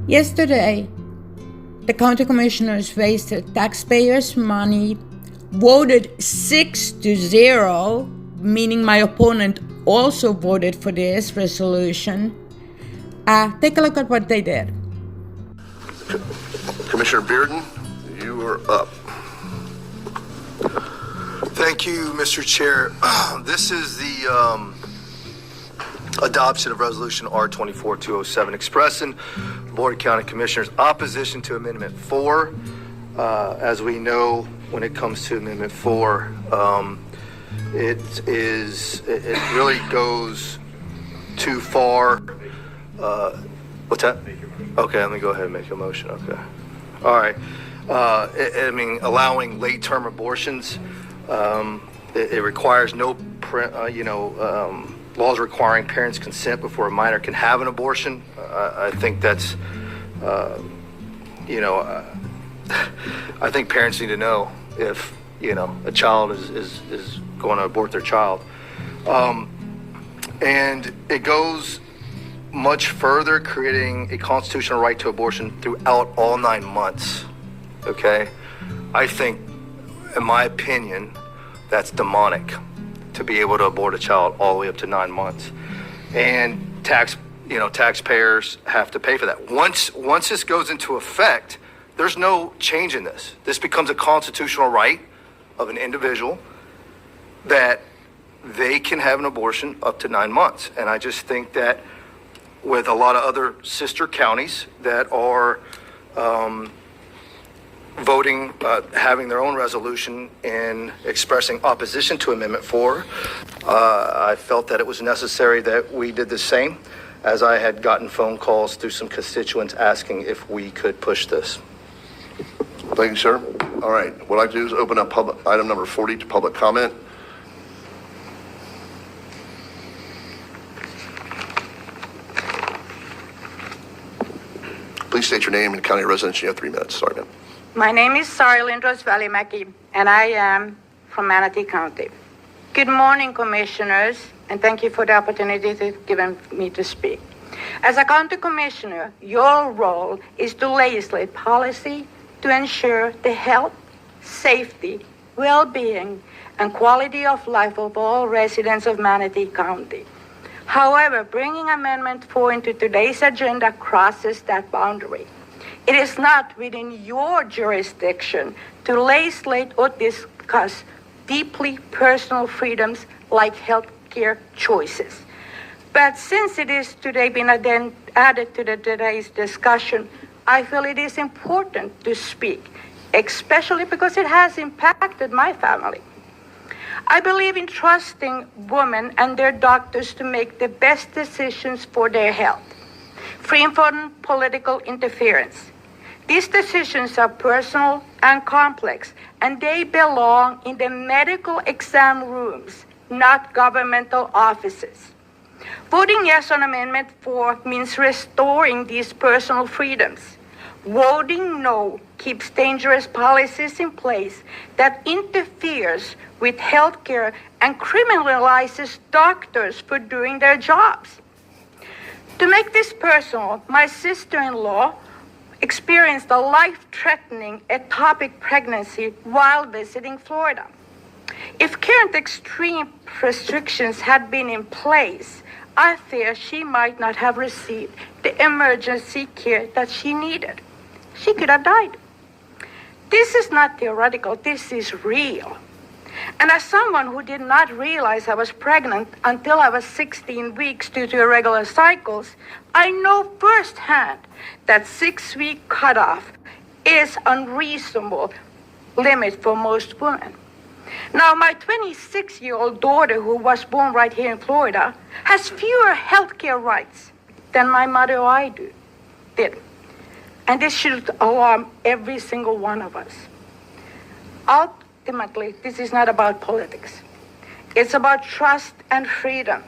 Yesterday, the county commissioners wasted taxpayers' money, voted 6-0, meaning my opponent also voted for this resolution. Take a look at what they did. Commissioner Bearden, you are up. Thank you, Mr. Chair. This is the adoption of Resolution R-24-207 expressing Board of County Commissioners' opposition to Amendment 4. As we know, when it comes to Amendment 4, it really goes too far. What's that? Okay, let me go ahead and make a motion. Okay. All right. I mean, allowing late-term abortions, it requires no, laws requiring parents' consent before a minor can have an abortion. I think that's, I think parents need to know if, a child is going to abort their child. And it goes much further, creating a constitutional right to abortion throughout all 9 months. Okay? I think, in my opinion, that's demonic to be able to abort a child all the way up to 9 months. And taxpayers have to pay for that. Once this goes into effect, there's no change in this. This becomes a constitutional right of an individual that they can have an abortion up to 9 months. And I just think that with a lot of other sister counties that are voting, having their own resolution and expressing opposition to Amendment 4, I felt that it was necessary that we did the same, as I had gotten phone calls through some constituents asking if we could push this. Thank you, sir. All right. What I'd like to do is open up item number 40 to public comment. Please state your name and county residence. You have 3 minutes. Sorry, ma'am. My name is Lindroos-Valimaki, and I am from Manatee County. Good morning, commissioners, and thank you for the opportunity to given me to speak. As a county commissioner, your role is to legislate policy to ensure the health, safety, well-being, and quality of life of all residents of Manatee County. However, bringing Amendment 4 into today's agenda crosses that boundary. It is not within your jurisdiction to legislate or discuss deeply personal freedoms like health care choices. But since it is today been added to today's discussion, I feel it is important to speak, especially because it has impacted my family. I believe in trusting women and their doctors to make the best decisions for their health, free from political interference. These decisions are personal and complex, and they belong in the medical exam rooms, not governmental offices. Voting yes on Amendment 4 means restoring these personal freedoms. Voting no keeps dangerous policies in place that interferes with healthcare and criminalizes doctors for doing their jobs. To make this personal, my sister-in-law experienced a life-threatening ectopic pregnancy while visiting Florida. If current extreme restrictions had been in place, I fear she might not have received the emergency care that she needed. She could have died. This is not theoretical, this is real. And as someone who did not realize I was pregnant until I was 16 weeks due to irregular cycles, I know firsthand that 6-week cutoff is unreasonable limit for most women. Now, my 26-year-old daughter, who was born right here in Florida, has fewer healthcare rights than my mother or I did. And this should alarm every single one of us. Ultimately, this is not about politics. It's about trust and freedom.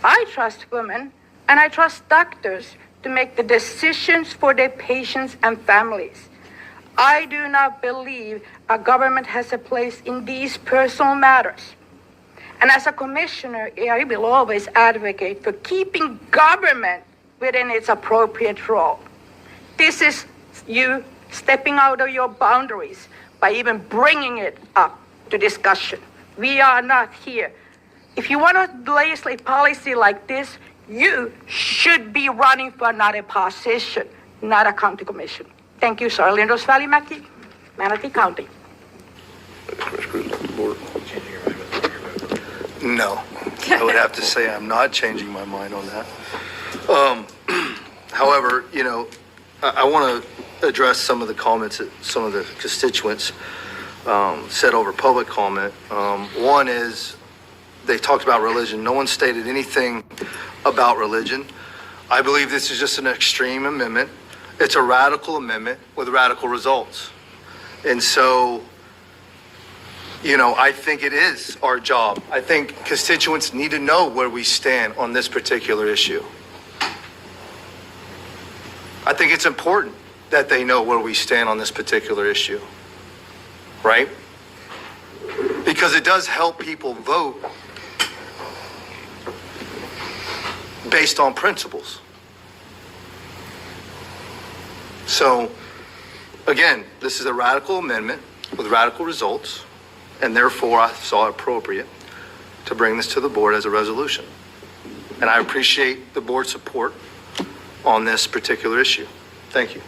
I trust women and I trust doctors to make the decisions for their patients and families. I do not believe a government has a place in these personal matters. And as a commissioner, I will always advocate for keeping government within its appropriate role. This is you stepping out of your boundaries by even bringing it up to discussion. We are not here. If you want to legislate policy like this, you should be running for another position, not a county commission. Thank you, sir. Lindroos-Valimaki, Manatee County. Commissioner Kruse, board. No, I would have to say I'm not changing my mind on that. However, I want to address some of the comments that some of the constituents said over public comment. One is they talked about religion. No one stated anything about religion. I believe this is just an extreme amendment. It's a radical amendment with radical results. And so, I think it is our job. I think constituents need to know where we stand on this particular issue. I think it's important that they know where we stand on this particular issue, right? Because it does help people vote based on principles. So, again, this is a radical amendment with radical results, and therefore I saw it appropriate to bring this to the board as a resolution. And I appreciate the board's support on this particular issue. Thank you.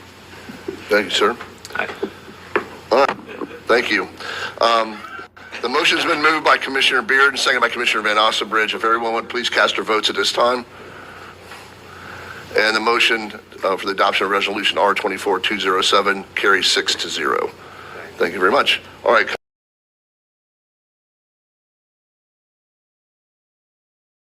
Thank you, sir. All right. Thank you. The motion's been moved by Commissioner Bearden, seconded by Commissioner Van Ossenbridge. If everyone would please cast their votes at this time. And the motion for the adoption of Resolution R24-207 carries 6-0. Thank you very much. All right.